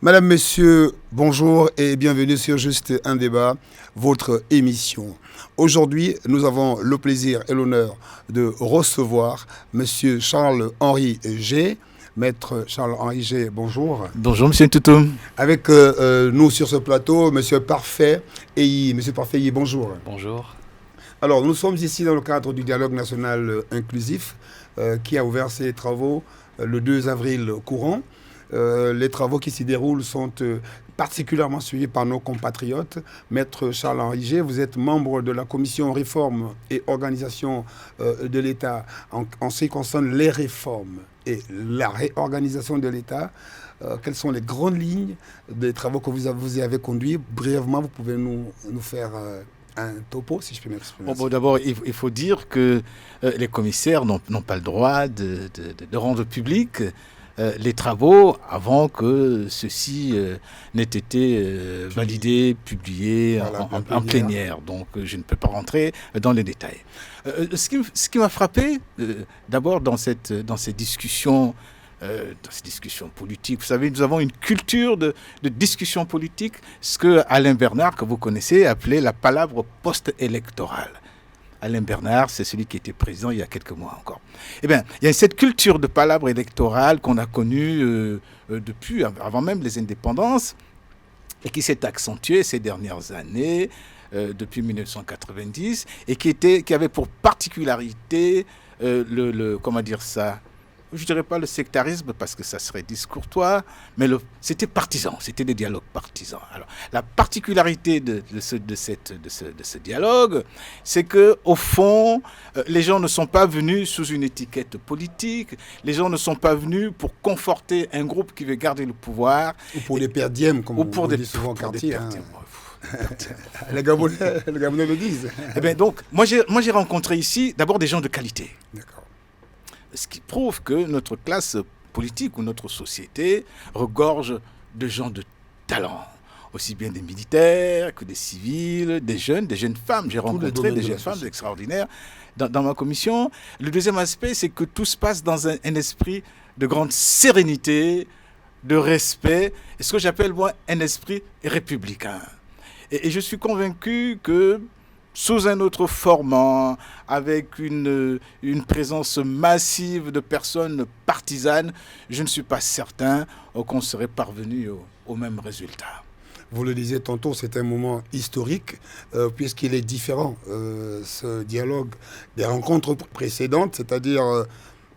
Madame, Monsieur, bonjour et bienvenue sur Juste un débat, votre émission. Aujourd'hui, nous avons le plaisir et l'honneur de recevoir Monsieur Charles-Henri G. Maître Charles-Henri G, bonjour. Bonjour, Monsieur Toutou. Avec nous sur ce plateau, Monsieur Parfait Eyi. Monsieur Parfait Eyi, bonjour. Bonjour. Alors, nous sommes ici dans le cadre du dialogue national inclusif qui a ouvert ses travaux le 2 avril courant. Les travaux qui s'y déroulent sont particulièrement suivis par nos compatriotes. Maître Charles-Henri G, vous êtes membre de la commission réforme et organisation de l'État en ce qui concerne les réformes et la réorganisation de l'État. Quelles sont les grandes lignes des travaux que vous y avez conduits? Brièvement, vous pouvez nous faire un topo, si je peux m'exprimer. Bon, d'abord, il faut dire que les commissaires n'ont pas le droit de rendre public les travaux avant que ceux-ci n'aient été validés, publiés en plénière. Donc, je ne peux pas rentrer dans les détails. Ce qui m'a frappé, d'abord, dans ces discussions politiques, vous savez, nous avons une culture de discussion politique, ce que Alain Bernard, que vous connaissez, appelait la palabre post-électorale. Alain Bernard, c'est celui qui était président il y a quelques mois encore. Eh bien, il y a cette culture de palabre électorale qu'on a connue depuis, avant même les indépendances, et qui s'est accentuée ces dernières années, depuis 1990, et qui avait pour particularité comment dire ça, je ne dirais pas le sectarisme parce que ça serait discourtois, mais c'était partisan, c'était des dialogues partisans. Alors, la particularité de ce dialogue, c'est qu'au fond, les gens ne sont pas venus sous une étiquette politique, les gens ne sont pas venus pour conforter un groupe qui veut garder le pouvoir. Ou pour des perdièmes, comme on dit souvent au quartier. Les Gabonais le disent. Eh bien, donc, moi j'ai rencontré ici d'abord des gens de qualité. D'accord. Ce qui prouve que notre classe politique ou notre société regorge de gens de talent, aussi bien des militaires que des civils, des jeunes femmes. J'ai rencontré des jeunes femmes extraordinaires dans ma commission. Le deuxième aspect, c'est que tout se passe dans un esprit de grande sérénité, de respect, et ce que j'appelle moi un esprit républicain. Et je suis convaincu que sous un autre format, avec une présence massive de personnes partisanes, je ne suis pas certain qu'on serait parvenu au même résultat. Vous le disiez tantôt, c'est un moment historique, puisqu'il est différent, ce dialogue, des rencontres précédentes, c'est-à-dire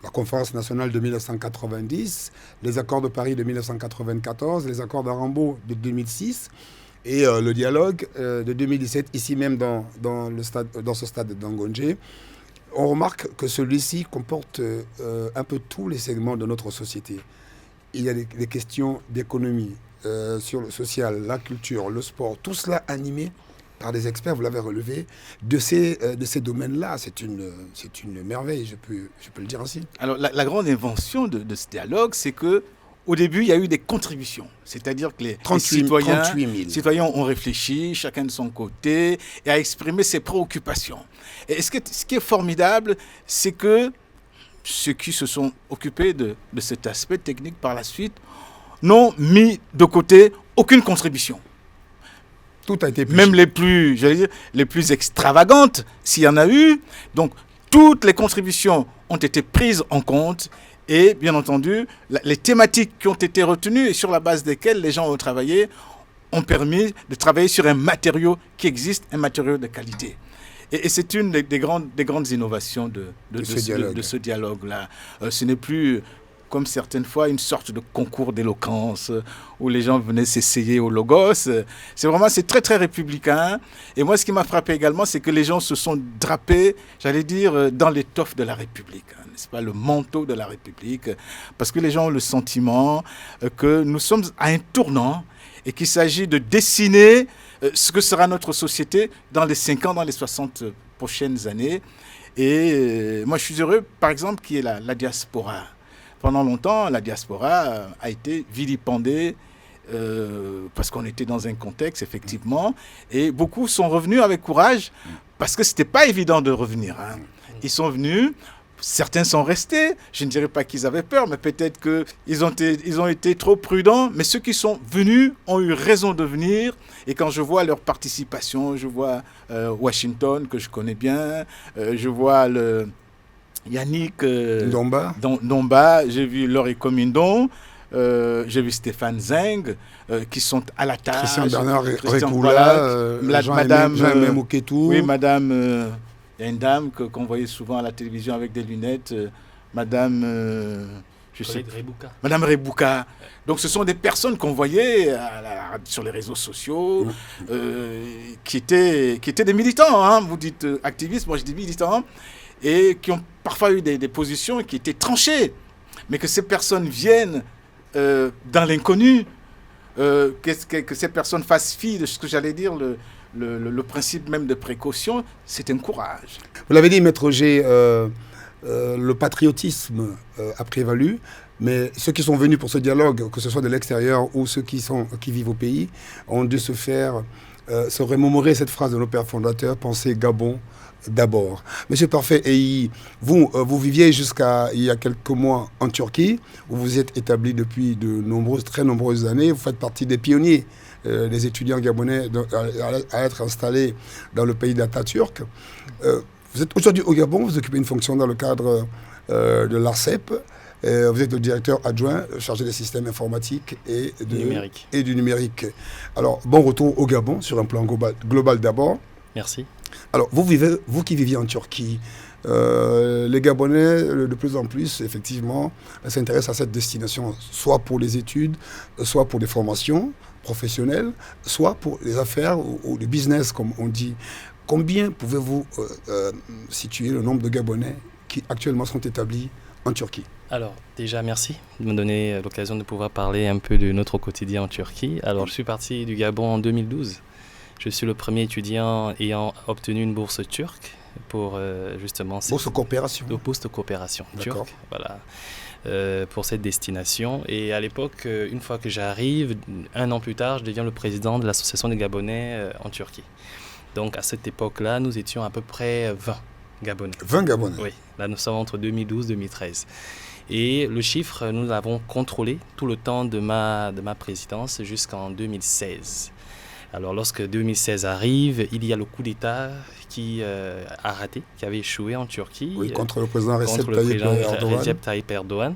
la conférence nationale de 1990, les accords de Paris de 1994, les accords d'Arambo de 2006, et le dialogue de 2017, ici même dans ce stade d'Angondjé. On remarque que celui-ci comporte un peu tous les segments de notre société. Il y a des questions d'économie, sur le social, la culture, le sport, tout cela animé par des experts, vous l'avez relevé, de ces domaines-là. C'est une merveille, je peux le dire ainsi. Alors la grande invention de ce dialogue, c'est que au début, il y a eu des contributions, c'est-à-dire que les citoyens ont réfléchi, chacun de son côté, et a exprimé ses préoccupations. Et ce qui est formidable, c'est que ceux qui se sont occupés de cet aspect technique par la suite n'ont mis de côté aucune contribution. Tout a été même les plus extravagantes, s'il y en a eu. Donc, toutes les contributions ont été prises en compte. Et bien entendu, les thématiques qui ont été retenues et sur la base desquelles les gens ont travaillé ont permis de travailler sur un matériau qui existe, un matériau de qualité. Et c'est une des grandes innovations de ce dialogue-là. Ce n'est plus, comme certaines fois, une sorte de concours d'éloquence où les gens venaient s'essayer au logos. C'est très, très républicain. Et moi, ce qui m'a frappé également, c'est que les gens se sont drapés, j'allais dire, dans l'étoffe de la République. N'est-ce pas, le manteau de la République, parce que les gens ont le sentiment que nous sommes à un tournant et qu'il s'agit de dessiner ce que sera notre société dans les 5 ans, dans les 60 prochaines années. Et moi, je suis heureux, par exemple, qu'il y ait la diaspora. Pendant longtemps, la diaspora a été vilipendée parce qu'on était dans un contexte, effectivement, et beaucoup sont revenus avec courage parce que ce n'était pas évident de revenir. Ils sont venus. certains sont restés. Je ne dirais pas qu'ils avaient peur, mais peut-être qu'ils ont été trop prudents. Mais ceux qui sont venus ont eu raison de venir. Et quand je vois leur participation, je vois Washington, que je connais bien, je vois Yannick Ndomba, j'ai vu Laurie Comindon, j'ai vu Stéphane Zeng, qui sont à la tâche. Christian Bernard Récoula, Madame Mouketou. Oui, madame... Il y a une dame qu'on voyait souvent à la télévision avec des lunettes, Madame Madame Rebouka. Donc ce sont des personnes qu'on voyait sur les réseaux sociaux, qui étaient des militants, hein. Vous dites activistes, moi je dis militants, et qui ont parfois eu des positions qui étaient tranchées. Mais que ces personnes viennent dans l'inconnu, que ces personnes fassent fi de ce que j'allais dire, le principe même de précaution, c'est un courage. Vous l'avez dit, Maître G, le patriotisme a prévalu, mais ceux qui sont venus pour ce dialogue, que ce soit de l'extérieur ou ceux qui vivent au pays, ont dû se remémorer cette phrase de nos pères fondateurs, penser Gabon d'abord. Monsieur Parfait, et vous viviez jusqu'à il y a quelques mois en Turquie, où vous êtes établi depuis très nombreuses années, vous faites partie des pionniers des étudiants gabonais à être installés dans le pays d'Atatürk. Vous êtes aujourd'hui au Gabon, vous occupez une fonction dans le cadre de l'ARCEP. Vous êtes le directeur adjoint chargé des systèmes informatiques et du numérique. Alors, bon retour au Gabon sur un plan global d'abord. Merci. Alors, vous qui viviez en Turquie, les Gabonais, de plus en plus, effectivement, s'intéressent à cette destination, soit pour les études, soit pour des formations professionnelles, soit pour les affaires ou le business, comme on dit. Combien pouvez-vous situer le nombre de Gabonais qui actuellement sont établis en Turquie ? Alors, déjà, merci de me donner l'occasion de pouvoir parler un peu de notre quotidien en Turquie. Alors, je suis parti du Gabon en 2012. Je suis le premier étudiant ayant obtenu une bourse turque pour justement... Bourse coopération. Bourse de coopération turque, voilà. Pour cette destination. Et à l'époque, une fois que j'arrive, 1 an plus tard, je deviens le président de l'association des Gabonais en Turquie. Donc, à cette époque-là, nous étions à peu près 20 Gabonais. 20 Gabonais ? Oui, là, nous sommes entre 2012 et 2013. Et le chiffre, nous l'avons contrôlé tout le temps de ma présidence jusqu'en 2016. Alors, lorsque 2016 arrive, il y a le coup d'État qui a raté, qui avait échoué en Turquie. Oui, contre le président Recep Tayyip Erdogan.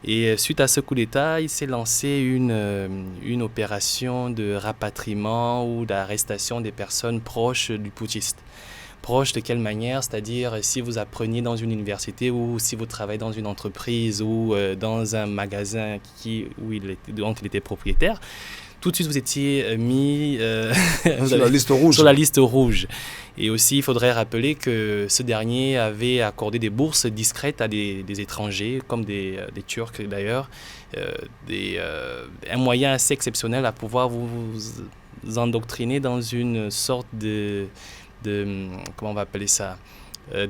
Et suite à ce coup d'État, il s'est lancé une opération de rapatriement ou d'arrestation des personnes proches du putschiste. Proche de quelle manière? C'est-à-dire si vous appreniez dans une université ou si vous travaillez dans une entreprise ou dans un magasin dont il était propriétaire, tout de suite vous étiez mis sur la liste rouge. Sur la liste rouge. Et aussi, il faudrait rappeler que ce dernier avait accordé des bourses discrètes à des étrangers, comme des Turcs d'ailleurs, un moyen assez exceptionnel à pouvoir vous endoctriner dans une sorte de comment on va appeler ça,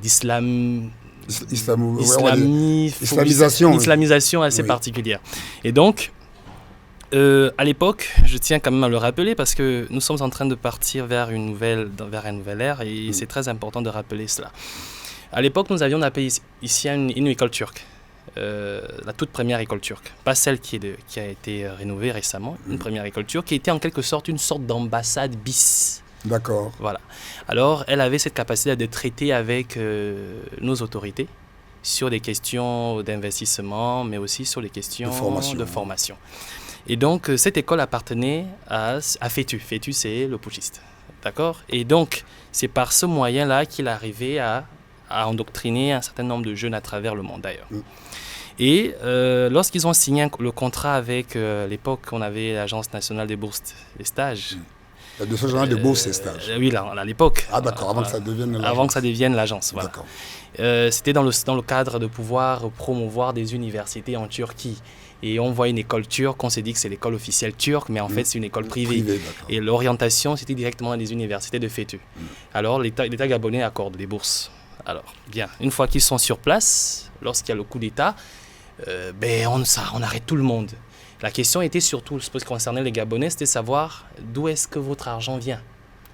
islamisation assez particulière. Et donc, à l'époque, je tiens quand même à le rappeler parce que nous sommes en train de partir vers une nouvelle ère et c'est très important de rappeler cela. À l'époque, nous avions appelé ici une école turque, la toute première école turque, pas celle qui a été rénovée récemment, une première école turque qui était en quelque sorte une sorte d'ambassade bis. D'accord. Voilà. Alors, elle avait cette capacité de traiter avec nos autorités sur des questions d'investissement, mais aussi sur les questions de formation. Et donc, cette école appartenait à FETU. FETU, c'est le putschiste. D'accord ? Et donc, c'est par ce moyen-là qu'il arrivait à endoctriner un certain nombre de jeunes à travers le monde, d'ailleurs. Et lorsqu'ils ont signé le contrat avec, l'époque, on avait l'Agence nationale des bourses et stages. De ce genre de bourses et stages. Oui, à l'époque. Ah d'accord, avant que ça devienne l'agence. Avant que ça devienne l'agence, voilà. D'accord. C'était dans le cadre de pouvoir promouvoir des universités en Turquie. Et on voit une école turque, on s'est dit que c'est l'école officielle turque, mais en fait c'est une école privée. Et l'orientation, c'était directement dans les universités de FETU. Alors l'État gabonais accorde des bourses. Alors, bien, une fois qu'ils sont sur place, lorsqu'il y a le coup d'État, on arrête tout le monde. La question était surtout, ce qui concernait les Gabonais, c'était savoir d'où est-ce que votre argent vient.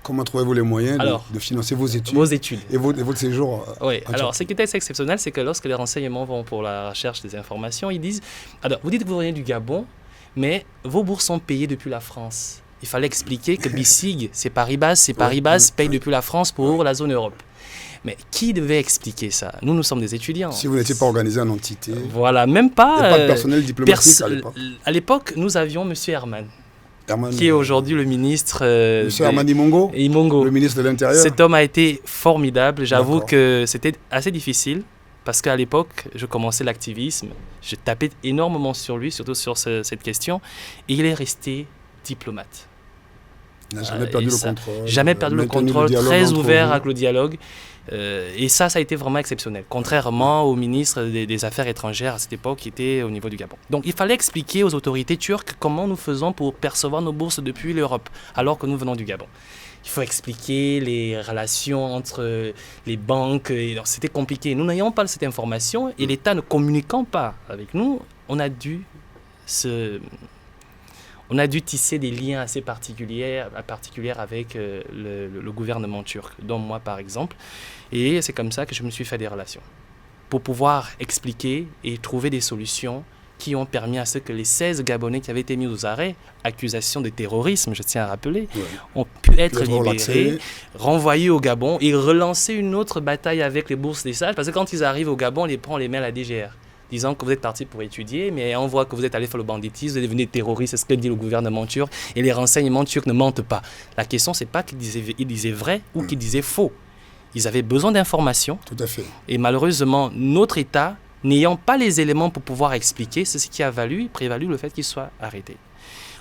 Comment trouvez-vous les moyens de financer vos études? Vos études. Et votre séjour Oui, alors ce qui est assez exceptionnel, c'est que lorsque les renseignements vont pour la recherche des informations, ils disent, alors vous dites que vous venez du Gabon, mais vos bourses sont payées depuis la France. Il fallait expliquer que BICIG, c'est Paribas paye depuis la France pour la zone Europe. Mais qui devait expliquer ça? Nous sommes des étudiants. Si vous n'étiez pas organisé en entité. Voilà, même pas. Il n'y a pas de personnel diplomatique à l'époque. À l'époque, nous avions M. Herman, qui est aujourd'hui le ministre. M. Herman Imongo, le ministre de l'Intérieur. Cet homme a été formidable. J'avoue que c'était assez difficile parce qu'à l'époque, je commençais l'activisme. Je tapais énormément sur lui, surtout sur cette question. Et il est resté diplomate. Il n'a jamais perdu le contrôle. Jamais perdu le contrôle, très ouvert avec le dialogue. Et ça a été vraiment exceptionnel, contrairement au ministre des Affaires étrangères à cette époque qui était au niveau du Gabon. Donc il fallait expliquer aux autorités turques comment nous faisons pour percevoir nos bourses depuis l'Europe, alors que nous venons du Gabon. Il faut expliquer les relations entre les banques. C'était compliqué. Nous n'ayons pas cette information et l'État ne communiquant pas avec nous, on a dû tisser des liens assez particuliers avec le gouvernement turc, dont moi par exemple. Et c'est comme ça que je me suis fait des relations, pour pouvoir expliquer et trouver des solutions qui ont permis à ce que les 16 Gabonais qui avaient été mis aux arrêts, accusation de terrorisme, je tiens à rappeler, ont pu être libérés, renvoyés au Gabon et relancer une autre bataille avec les bourses des sages, parce que quand ils arrivent au Gabon, on les prend, on les met à la DGR. Disant que vous êtes parti pour étudier, mais on voit que vous êtes allé faire le banditisme, vous êtes devenu terroriste, c'est ce que dit le gouvernement turc, et les renseignements turcs ne mentent pas. La question, c'est pas qu'ils disaient vrai ou qu'ils disaient faux. Ils avaient besoin d'informations. Tout à fait. Et malheureusement, notre État, n'ayant pas les éléments pour pouvoir expliquer, c'est ce qui a prévalu le fait qu'ils soient arrêtés.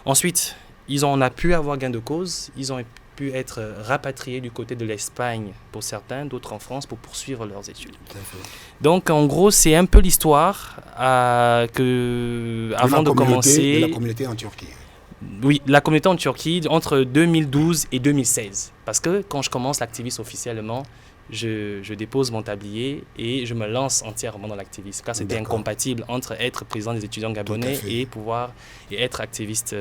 Ensuite, on a pu avoir gain de cause, ils ont pu être rapatriés du côté de l'Espagne pour certains, d'autres en France pour poursuivre leurs études. Donc en gros, c'est un peu l'histoire avant de commencer. De la communauté en Turquie. Oui, la communauté en Turquie entre 2012 et 2016. Parce que quand je commence l'activisme officiellement, je dépose mon tablier et je me lance entièrement dans l'activisme. Car c'était incompatible entre être président des étudiants gabonais et être activiste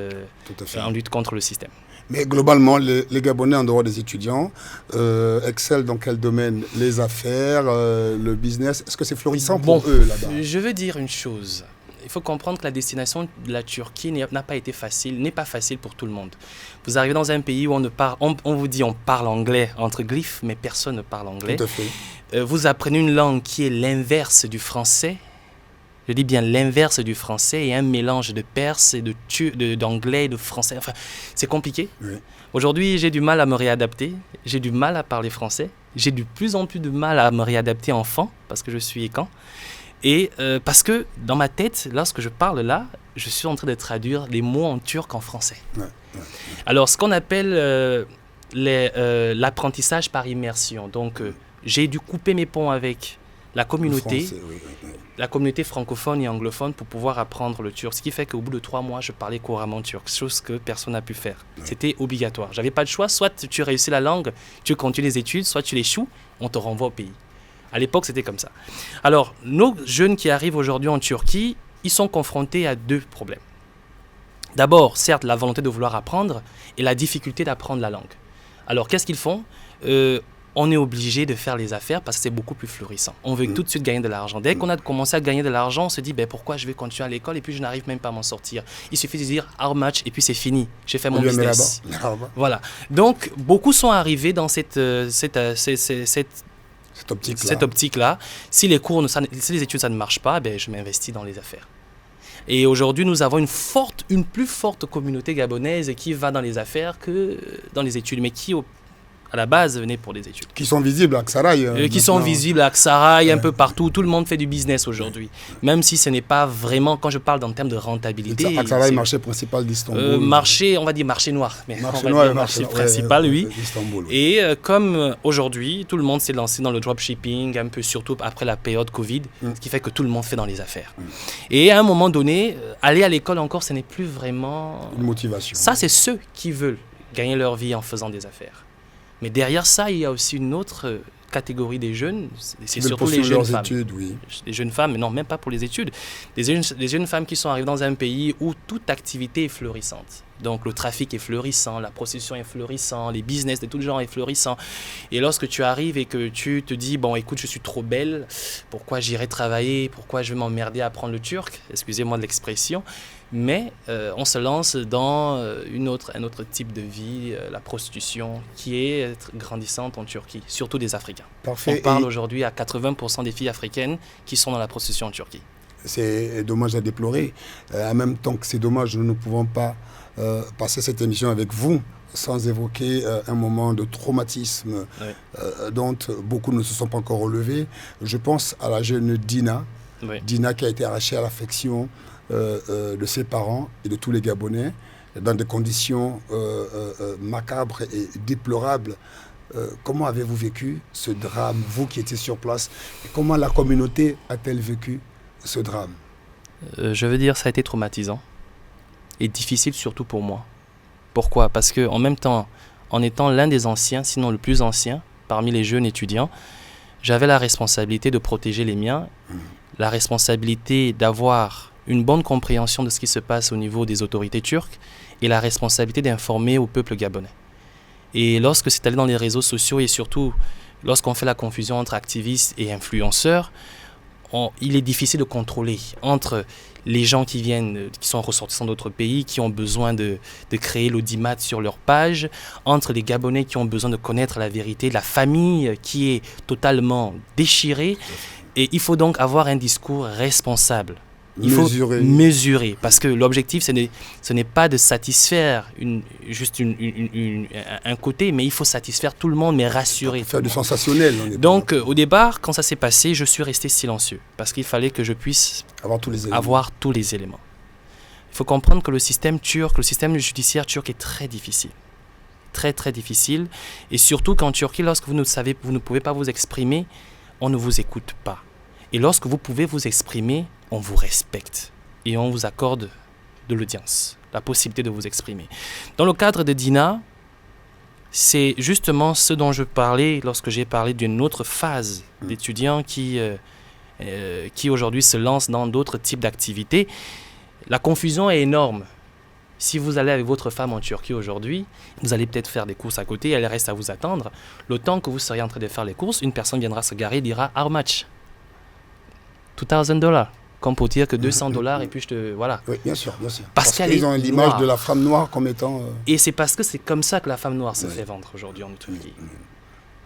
en lutte contre le système. Mais globalement, les Gabonais, en dehors des étudiants, excellent dans quel domaine? Les affaires, le business. Est-ce que c'est florissant pour eux là-bas? Je veux dire une chose. Il faut comprendre que la destination de la Turquie n'est pas facile pour tout le monde. Vous arrivez dans un pays où on vous dit on parle anglais entre griffes, mais personne ne parle anglais. Tout à fait. Vous apprenez une langue qui est l'inverse du français. Je dis bien l'inverse du français et un mélange de perse et d'anglais et de français. Enfin, c'est compliqué. Oui. Aujourd'hui, j'ai du mal à me réadapter. J'ai du mal à parler français. J'ai de plus en plus de mal à me réadapter enfant parce que je suis écan. Et parce que dans ma tête, lorsque je parle là, je suis en train de traduire les mots en turc en français. Alors, ce qu'on appelle l'apprentissage par immersion. Donc, j'ai dû couper mes ponts avec la communauté, la communauté francophone et anglophone pour pouvoir apprendre le turc. Ce qui fait qu'au bout de 3 mois, je parlais couramment turc, chose que personne n'a pu faire. C'était obligatoire. J'avais pas de choix. Soit tu réussis la langue, tu continues les études, soit tu l'échoues, on te renvoie au pays. À l'époque, c'était comme ça. Alors, nos jeunes qui arrivent aujourd'hui en Turquie, ils sont confrontés à 2 problèmes. D'abord, certes, la volonté de vouloir apprendre et la difficulté d'apprendre la langue. Alors, qu'est-ce qu'ils font? On est obligé de faire les affaires parce que c'est beaucoup plus florissant. On veut tout de suite gagner de l'argent. Dès qu'on a commencé à gagner de l'argent, on se dit pourquoi je vais continuer à l'école et puis je n'arrive même pas à m'en sortir. Il suffit de dire how much et puis c'est fini. J'ai fait mon business. Voilà. Donc, beaucoup sont arrivés dans cette optique-là. Si les études, ça ne marche pas, je m'investis dans les affaires. Et aujourd'hui, nous avons une plus forte communauté gabonaise qui va dans les affaires que dans les études, mais qui, à la base, venaient pour les études. Qui sont visibles à Aksaray. Qui sont visibles à Aksaray, un peu partout. Tout le monde fait du business aujourd'hui. Même si ce n'est pas vraiment, quand je parle en termes de rentabilité... Aksaray, marché principal d'Istanbul. On va dire marché noir. Mais marché principal, oui. Et comme aujourd'hui, tout le monde s'est lancé dans le dropshipping, un peu surtout après la période Covid, ce qui fait que tout le monde fait dans les affaires. Et à un moment donné, aller à l'école encore, ce n'est plus vraiment... une motivation. Ça, c'est ceux qui veulent gagner leur vie en faisant des affaires. Mais derrière ça, il y a aussi une autre catégorie des jeunes, c'est surtout les jeunes femmes. Études, oui. Les jeunes femmes, mais non, même pas pour les études. Des jeunes femmes qui sont arrivées dans un pays où toute activité est florissante. Donc le trafic est florissant, la prostitution est florissant, les business de tout genre est florissant. Et lorsque tu arrives et que tu te dis, bon écoute, je suis trop belle, pourquoi j'irai travailler, pourquoi je vais m'emmerder à apprendre le turc, excusez-moi de l'expression, mais on se lance dans un autre type de vie, la prostitution, qui est grandissante en Turquie, surtout des Africains. Parfait. On parle aujourd'hui à 80% des filles africaines qui sont dans la prostitution en Turquie. C'est dommage à déplorer. En même temps que c'est dommage, nous ne pouvons pas passer cette émission avec vous sans évoquer un moment de traumatisme dont beaucoup ne se sont pas encore relevés. Je pense à la jeune Dina, Dina qui a été arrachée à l'affection de ses parents et de tous les Gabonais dans des conditions macabres et déplorables. Comment avez-vous vécu ce drame, vous qui étiez sur place, et comment la communauté a-t-elle vécu ce drame? Je veux dire, ça a été traumatisant et difficile surtout pour moi. Pourquoi? Parce qu'en même temps, en étant l'un des anciens, sinon le plus ancien, parmi les jeunes étudiants, j'avais la responsabilité de protéger les miens, la responsabilité d'avoir une bonne compréhension de ce qui se passe au niveau des autorités turques et la responsabilité d'informer au peuple gabonais. Et lorsque c'est allé dans les réseaux sociaux et surtout lorsqu'on fait la confusion entre activistes et influenceurs, il est difficile de contrôler entre les gens qui sont ressortissants d'autres pays, qui ont besoin de créer l'audimat sur leur page, entre les Gabonais qui ont besoin de connaître la vérité, la famille qui est totalement déchirée. Et il faut donc avoir un discours responsable. Il faut mesurer, parce que l'objectif, ce n'est pas de satisfaire un côté, mais il faut satisfaire tout le monde, mais rassurer. Faire du sensationnel. Donc, au départ, quand ça s'est passé, je suis resté silencieux, parce qu'il fallait que je puisse avoir tous les éléments. Il faut comprendre que le système judiciaire turc est très difficile. Très, très difficile. Et surtout qu'en Turquie, lorsque vous ne pouvez pas vous exprimer, on ne vous écoute pas. Et lorsque vous pouvez vous exprimer, on vous respecte et on vous accorde de l'audience, la possibilité de vous exprimer. Dans le cadre de Dina, c'est justement ce dont je parlais lorsque j'ai parlé d'une autre phase d'étudiants qui aujourd'hui se lancent dans d'autres types d'activités. La confusion est énorme. Si vous allez avec votre femme en Turquie aujourd'hui, vous allez peut-être faire des courses à côté, elle reste à vous attendre. Le temps que vous seriez en train de faire les courses, une personne viendra se garer et dira « How much ?» $2,000. Comme pour dire que $200 et puis je te... Voilà. Oui, bien sûr, bien sûr. Parce qu'ils ont l'image de la femme noire comme étant... Et c'est parce que c'est comme ça que la femme noire se fait vendre aujourd'hui en Turquie.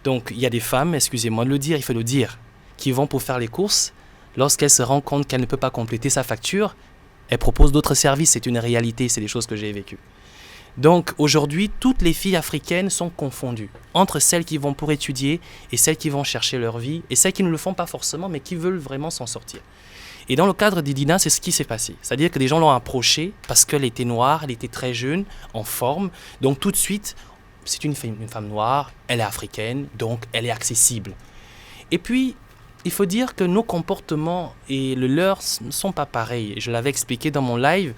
Donc il y a des femmes, excusez-moi de le dire, il faut le dire, qui vont pour faire les courses. Lorsqu'elles se rendent compte qu'elle ne peut pas compléter sa facture, elle propose d'autres services. C'est une réalité, c'est des choses que j'ai vécues. Donc aujourd'hui, toutes les filles africaines sont confondues entre celles qui vont pour étudier et celles qui vont chercher leur vie et celles qui ne le font pas forcément mais qui veulent vraiment s'en sortir. Et dans le cadre d'Edina, c'est ce qui s'est passé. C'est-à-dire que des gens l'ont approchée parce qu'elle était noire, elle était très jeune, en forme. Donc tout de suite, c'est une femme noire, elle est africaine, donc elle est accessible. Et puis, il faut dire que nos comportements et le leur ne sont pas pareils. Je l'avais expliqué dans mon live.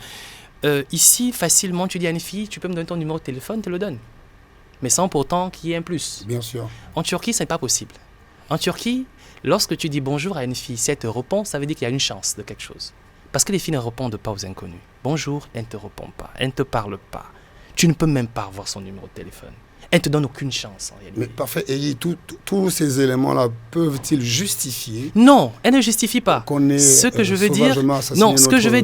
Ici, facilement, tu dis à une fille, tu peux me donner ton numéro de téléphone, tu le donnes. Mais sans pourtant qu'il y ait un plus. Bien sûr. En Turquie, ce n'est pas possible. En Turquie, lorsque tu dis bonjour à une fille, si elle te répond, ça veut dire qu'il y a une chance de quelque chose. Parce que les filles ne répondent pas aux inconnus. Bonjour, elle ne te répond pas, elle ne te parle pas. Tu ne peux même pas avoir son numéro de téléphone. Elle ne te donne aucune chance en réalité. Mais parfait. Et tous ces éléments-là peuvent-ils justifier? Non, elle ne justifie pas. Ce que je veux dire, non, ce que je veux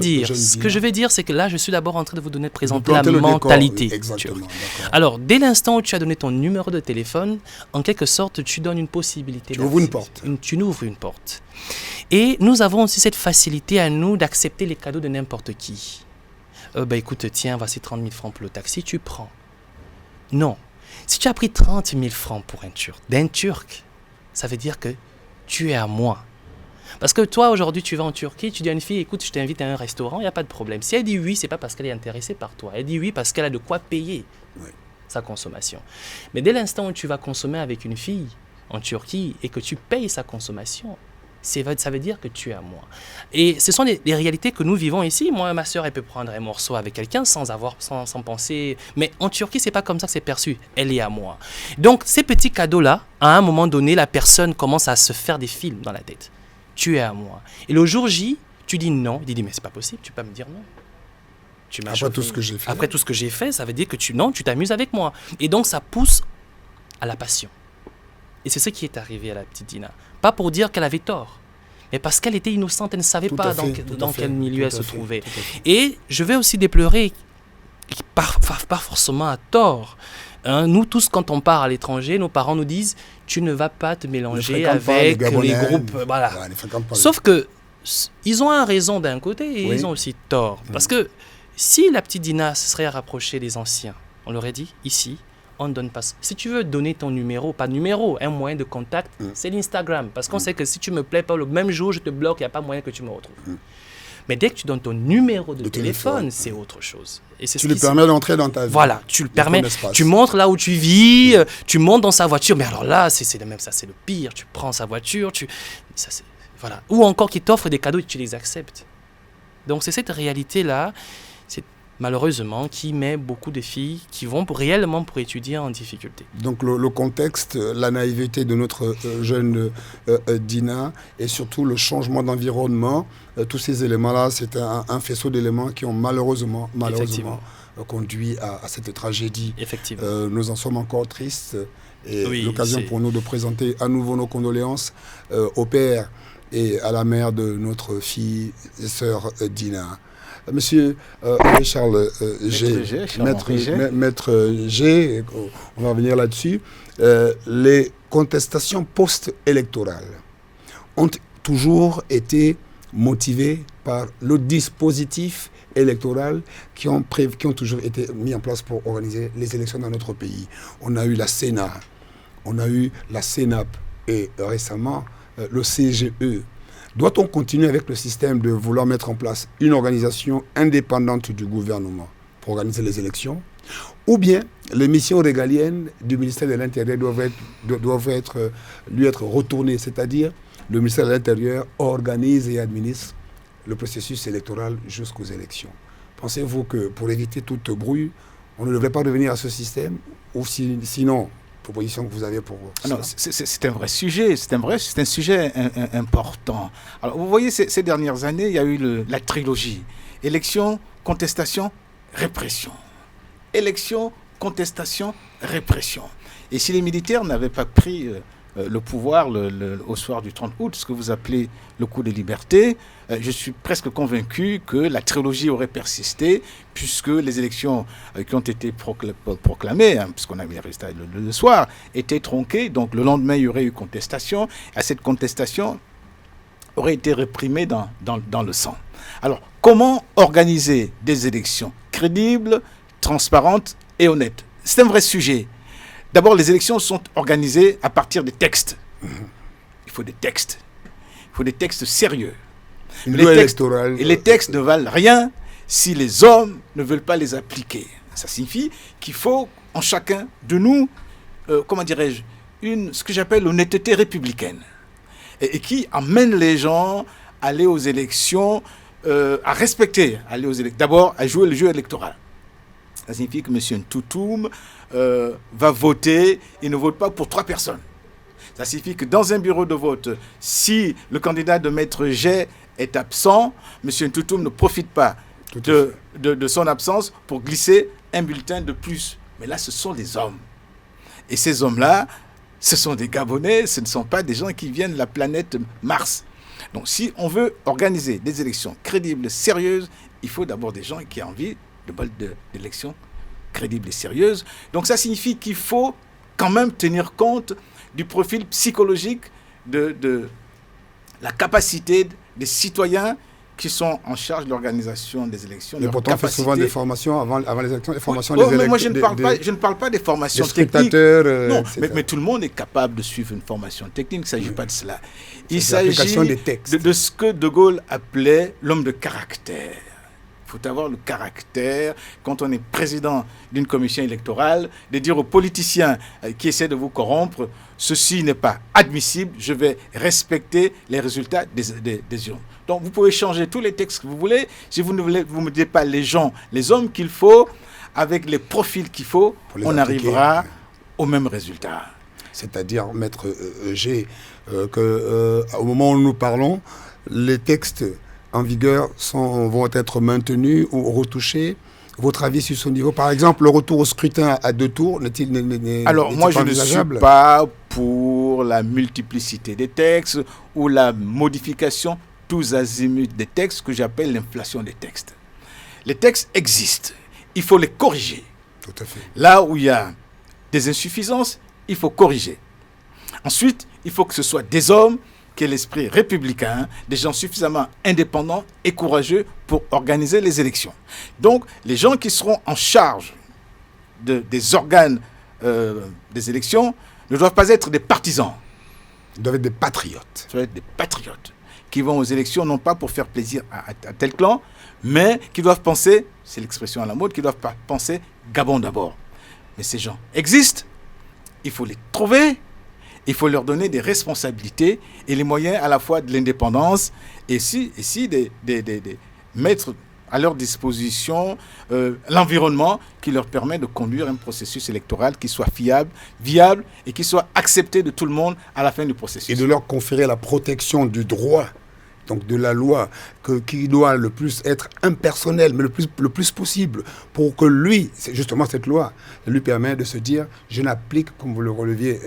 dire, c'est que là, je suis d'abord en train de vous présenter la mentalité. Exactement. Alors, dès l'instant où tu as donné ton numéro de téléphone, en quelque sorte, tu donnes une possibilité. Tu ouvres une porte. Tu ouvres une porte. Et nous avons aussi cette facilité à nous d'accepter les cadeaux de n'importe qui. Écoute, tiens, voici 30 000 francs pour le taxi, tu prends. Non. Si tu as pris 30 000 francs pour d'un Turc, ça veut dire que tu es à moi. Parce que toi, aujourd'hui, tu vas en Turquie, tu dis à une fille, écoute, je t'invite à un restaurant, il n'y a pas de problème. Si elle dit oui, ce n'est pas parce qu'elle est intéressée par toi. Elle dit oui parce qu'elle a de quoi payer sa consommation. Mais dès l'instant où tu vas consommer avec une fille en Turquie et que tu payes sa consommation, ça veut dire que tu es à moi. Et ce sont des réalités que nous vivons ici. Moi, ma soeur, elle peut prendre un morceau avec quelqu'un sans penser. Mais en Turquie, c'est pas comme ça que c'est perçu. Elle est à moi. Donc, ces petits cadeaux-là, à un moment donné, la personne commence à se faire des films dans la tête. Tu es à moi. Et le jour J, tu dis non. Il dit, mais c'est pas possible, tu peux pas me dire non. tu m'as Après tout ce que j'ai fait. Après tout ce que j'ai fait, ça veut dire que tu t'amuses avec moi. Et donc, ça pousse à la passion. Et c'est ce qui est arrivé à la petite Dina. Pas pour dire qu'elle avait tort, mais parce qu'elle était innocente, elle ne savait pas dans quel milieu elle se trouvait. Et je vais aussi déplorer, pas forcément à tort. Nous tous, quand on part à l'étranger, nos parents nous disent « tu ne vas pas te mélanger avec les groupes ». Voilà. Sauf que ils ont un raison d'un côté et ils ont aussi tort. Parce que si la petite Dina se serait rapprochée des anciens, on leur aurait dit ici, on ne donne pas. Si tu veux donner ton numéro, pas de numéro, un moyen de contact, c'est l'Instagram. Parce qu'on sait que si tu me plais pas le même jour, je te bloque, il n'y a pas moyen que tu me retrouves. Mais dès que tu donnes ton numéro de téléphone, c'est autre chose. Et c'est tu lui permets d'entrer dans ta vie. Voilà, tu le permets. Tu montres là où tu vis, tu montes dans sa voiture. Mais alors là, c'est le même, ça c'est le pire. Tu prends sa voiture, voilà. Ou encore qui t'offre des cadeaux et tu les acceptes. Donc c'est cette réalité-là, malheureusement, qui met beaucoup de filles qui vont réellement pour étudier en difficulté. Donc le contexte, la naïveté de notre jeune Dina et surtout le changement d'environnement, tous ces éléments-là, c'est un faisceau d'éléments qui ont malheureusement conduit à cette tragédie. Effectivement. Nous en sommes encore tristes et l'occasion pour nous de présenter à nouveau nos condoléances au père et à la mère de notre fille et sœur Dina. Monsieur Charles G, Maître G, on va revenir là-dessus. Les contestations post-électorales ont toujours été motivées par le dispositif électoral qui ont toujours été mis en place pour organiser les élections dans notre pays. On a eu la Sénat, on a eu la Sénap et récemment le CGE. Doit-on continuer avec le système de vouloir mettre en place une organisation indépendante du gouvernement pour organiser les élections? Ou bien les missions régaliennes du ministère de l'Intérieur doivent lui être retournées, c'est-à-dire le ministère de l'Intérieur organise et administre le processus électoral jusqu'aux élections. Pensez-vous que pour éviter toute brouille, on ne devrait pas revenir à ce système? Ou sinon, proposition que vous avez pour ça? Non, c'est un vrai sujet, c'est un sujet important. Alors, vous voyez, ces dernières années, il y a eu la trilogie. Élection, contestation, répression. Élection, contestation, répression. Et si les militaires n'avaient pas pris le pouvoir au soir du 30 août, ce que vous appelez le coup de liberté, je suis presque convaincu que la trilogie aurait persisté, puisque les élections qui ont été proclamées, puisqu'on a mis les résultats le soir, étaient tronquées. Donc le lendemain, il y aurait eu contestation. Et cette contestation aurait été réprimée dans le sang. Alors, comment organiser des élections crédibles, transparentes et honnêtes? C'est un vrai sujet. D'abord, les élections sont organisées à partir des textes. Il faut des textes. Il faut des textes sérieux. Les textes ne valent rien si les hommes ne veulent pas les appliquer. Ça signifie qu'il faut en chacun de nous, ce que j'appelle l'honnêteté républicaine. Et qui amène les gens à aller aux élections, à respecter, d'abord à jouer le jeu électoral. Ça signifie que M. Ntoutoum va voter, il ne vote pas pour 3 personnes. Ça signifie que dans un bureau de vote, si le candidat de Maître G est absent, M. Ntoutoum ne profite pas de son absence pour glisser un bulletin de plus. Mais là, ce sont des hommes. Et ces hommes-là, ce sont des Gabonais, ce ne sont pas des gens qui viennent de la planète Mars. Donc si on veut organiser des élections crédibles, sérieuses, il faut d'abord des gens qui ont envie d'élections crédibles et sérieuses. Donc ça signifie qu'il faut quand même tenir compte du profil psychologique de la capacité des citoyens qui sont en charge de l'organisation des élections. Et pourtant, on fait souvent des formations avant les élections, des formations des élections. Moi, je ne parle pas des formations techniques. Non, mais tout le monde est capable de suivre une formation technique. Il ne s'agit pas de cela. Il s'agit de ce que De Gaulle appelait l'homme de caractère. Il faut avoir le caractère, quand on est président d'une commission électorale, de dire aux politiciens qui essaient de vous corrompre, ceci n'est pas admissible, je vais respecter les résultats des urnes. Donc vous pouvez changer tous les textes que vous voulez, si vous ne me dites pas les hommes qu'il faut, avec les profils qu'il faut, on arrivera au même résultat. C'est-à-dire, Maître G, qu'au moment où nous parlons, les textes en vigueur vont être maintenus ou retouchés? Votre avis sur ce niveau? Par exemple, le retour au scrutin à 2 tours, Alors, moi, je ne suis pas pour la multiplicité des textes ou la modification tous azimuts des textes, que j'appelle l'inflation des textes. Les textes existent, il faut les corriger. Tout à fait. Là où il y a des insuffisances, il faut corriger. Ensuite, il faut que ce soit des hommes qui aient l'esprit républicain, des gens suffisamment indépendants et courageux pour organiser les élections. Donc, les gens qui seront en charge des organes des élections ne doivent pas être des partisans. Ils doivent être des patriotes. Ils doivent être des patriotes qui vont aux élections non pas pour faire plaisir à tel clan, mais qui doivent penser, c'est l'expression à la mode, qui doivent penser Gabon d'abord. Mais ces gens existent, il faut les trouver, il faut leur donner des responsabilités et les moyens à la fois de l'indépendance et de mettre à leur disposition l'environnement qui leur permet de conduire un processus électoral qui soit fiable, viable et qui soit accepté de tout le monde à la fin du processus. Et de leur conférer la protection du droit, donc de la loi, qui doit le plus être impersonnel, mais le plus possible, pour que lui, c'est justement cette loi, lui permet de se dire, je n'applique, comme vous le releviez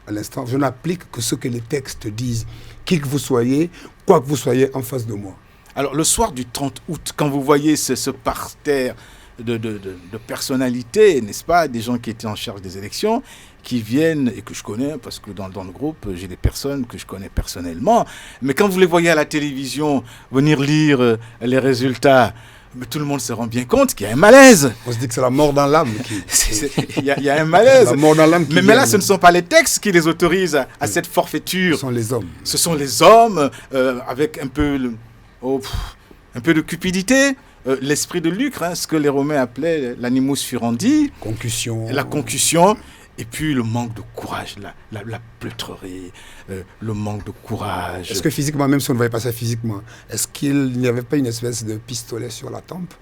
à l'instant, je n'applique que ce que les textes disent, qui que vous soyez, quoi que vous soyez en face de moi. Alors, le soir du 30 août, quand vous voyez ce parterre de personnalités, n'est-ce pas, des gens qui étaient en charge des élections, qui viennent, et que je connais, parce que dans le groupe, j'ai des personnes que je connais personnellement, mais quand vous les voyez à la télévision venir lire les résultats, mais tout le monde se rend bien compte qu'il y a un malaise. On se dit que c'est la mort dans l'âme. Il y a un malaise. La mort dans l'âme mais là, ce ne sont pas les textes qui les autorisent à cette forfaiture. Ce sont les hommes. Ce sont les hommes avec un peu de cupidité, l'esprit de lucre, ce que les Romains appelaient l'animus furandi. Concussion. La concussion. Et puis le manque de courage, la pleutrerie, le manque de courage. Est-ce que physiquement, même si on ne voyait pas ça physiquement, est-ce qu'il n'y avait pas une espèce de pistolet sur la tempe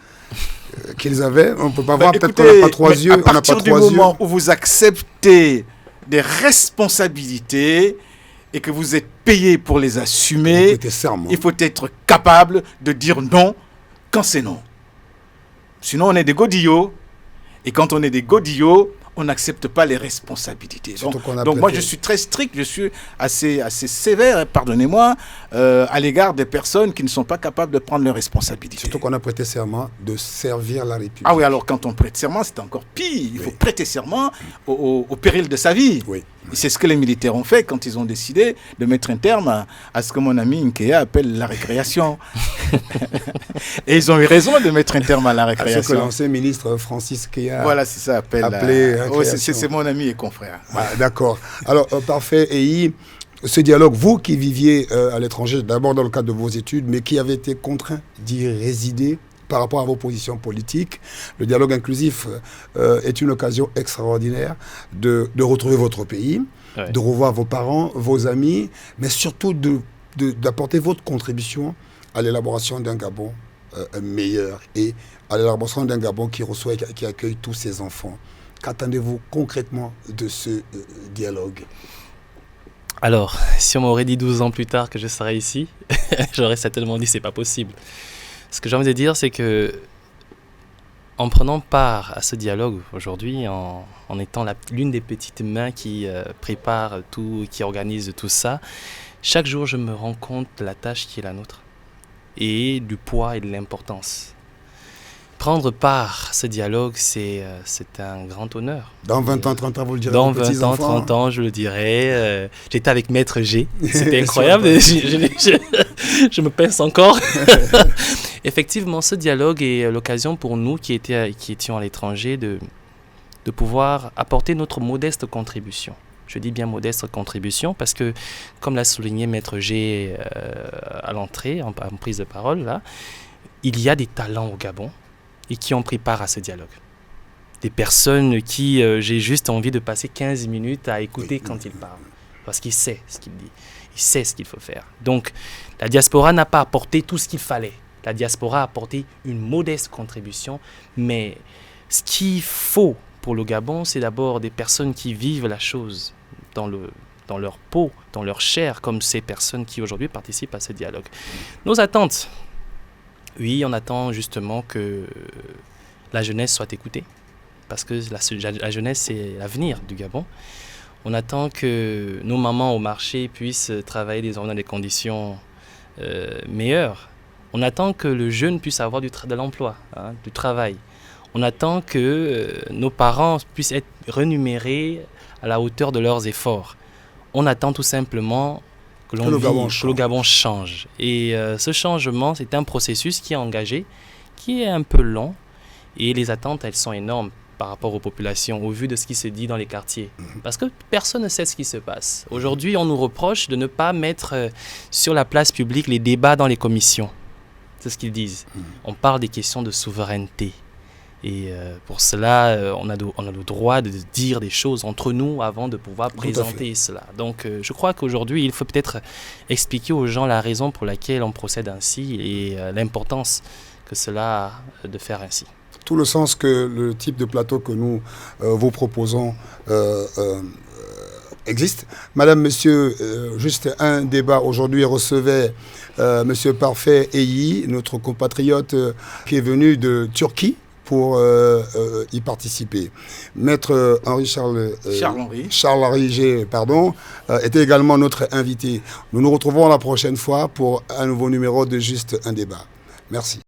qu'ils avaient? On ne peut pas voir, peut-être qu'on n'a pas 3 yeux. À partir du moment où vous acceptez des responsabilités et que vous êtes payé pour les assumer, il faut être capable de dire non quand c'est non. Sinon, on est des godillots. Et quand on est des godillots, on n'accepte pas les responsabilités. Donc moi, je suis très strict, je suis assez sévère, pardonnez-moi, à l'égard des personnes qui ne sont pas capables de prendre leurs responsabilités. Surtout qu'on a prêté serment de servir la République. Ah oui, alors quand on prête serment, c'est encore pire. Il faut prêter serment au péril de sa vie. Oui. C'est ce que les militaires ont fait quand ils ont décidé de mettre un terme à ce que mon ami Nkea appelle la récréation. Et ils ont eu raison de mettre un terme à la récréation. C'est ce que l'ancien ministre Francis Nkea voilà, c'est ça, c'est mon ami et confrère. Ah, d'accord. Alors, parfait. Et ce dialogue, vous qui viviez à l'étranger, d'abord dans le cadre de vos études, mais qui avez été contraint d'y résider par rapport à vos positions politiques, le dialogue inclusif est une occasion extraordinaire de retrouver votre pays, de revoir vos parents, vos amis, mais surtout d'apporter votre contribution à l'élaboration d'un Gabon meilleur et à l'élaboration d'un Gabon qui reçoit et qui accueille tous ses enfants. Qu'attendez-vous concrètement de ce dialogue? Alors, si on m'aurait dit 12 ans plus tard que je serais ici, j'aurais certainement dit c'est pas possible. Ce que j'ai envie de dire, c'est que en prenant part à ce dialogue aujourd'hui, en étant l'une des petites mains qui prépare tout, qui organise tout ça, chaque jour je me rends compte de la tâche qui est la nôtre et du poids et de l'importance. Prendre part à ce dialogue, c'est un grand honneur. Dans 20 ans, 30 ans, vous le direz. Dans 20 ans, 30 ans, je le dirai. J'étais avec Maître G. C'était incroyable. Je me pince encore. Effectivement, ce dialogue est l'occasion pour nous qui étions à l'étranger de pouvoir apporter notre modeste contribution. Je dis bien modeste contribution parce que, comme l'a souligné Maître G à l'entrée, en prise de parole, là, il y a des talents au Gabon et qui ont pris part à ce dialogue. Des personnes qui, j'ai juste envie de passer 15 minutes à écouter quand il parle. Parce qu'il sait ce qu'il dit. Il sait ce qu'il faut faire. Donc, la diaspora n'a pas apporté tout ce qu'il fallait. La diaspora a apporté une modeste contribution. Mais ce qu'il faut pour le Gabon, c'est d'abord des personnes qui vivent la chose dans leur peau, dans leur chair, comme ces personnes qui aujourd'hui participent à ce dialogue. Nos attentes, Oui, on attend justement que la jeunesse soit écoutée, parce que la jeunesse, c'est l'avenir du Gabon. On attend que nos mamans au marché puissent travailler désormais dans des conditions meilleures. On attend que le jeune puisse avoir de l'emploi, du travail. On attend que nos parents puissent être rémunérés à la hauteur de leurs efforts. On attend tout simplement que le Gabon change. Et ce changement, c'est un processus qui est engagé, qui est un peu long. Et les attentes, elles sont énormes par rapport aux populations, au vu de ce qui se dit dans les quartiers. Parce que personne ne sait ce qui se passe. Aujourd'hui, on nous reproche de ne pas mettre sur la place publique les débats dans les commissions. C'est ce qu'ils disent. On parle des questions de souveraineté. Et pour cela, on a le droit de dire des choses entre nous avant de pouvoir présenter cela. Donc je crois qu'aujourd'hui, il faut peut-être expliquer aux gens la raison pour laquelle on procède ainsi et l'importance que cela a de faire ainsi. Tout le sens que le type de plateau que nous vous proposons existe. Madame, monsieur, juste un débat. Aujourd'hui, recevait monsieur Parfait Eyi, notre compatriote qui est venu de Turquie pour y participer. Maître Charles-Henri G, était également notre invité. Nous nous retrouvons la prochaine fois pour un nouveau numéro de Juste un débat. Merci.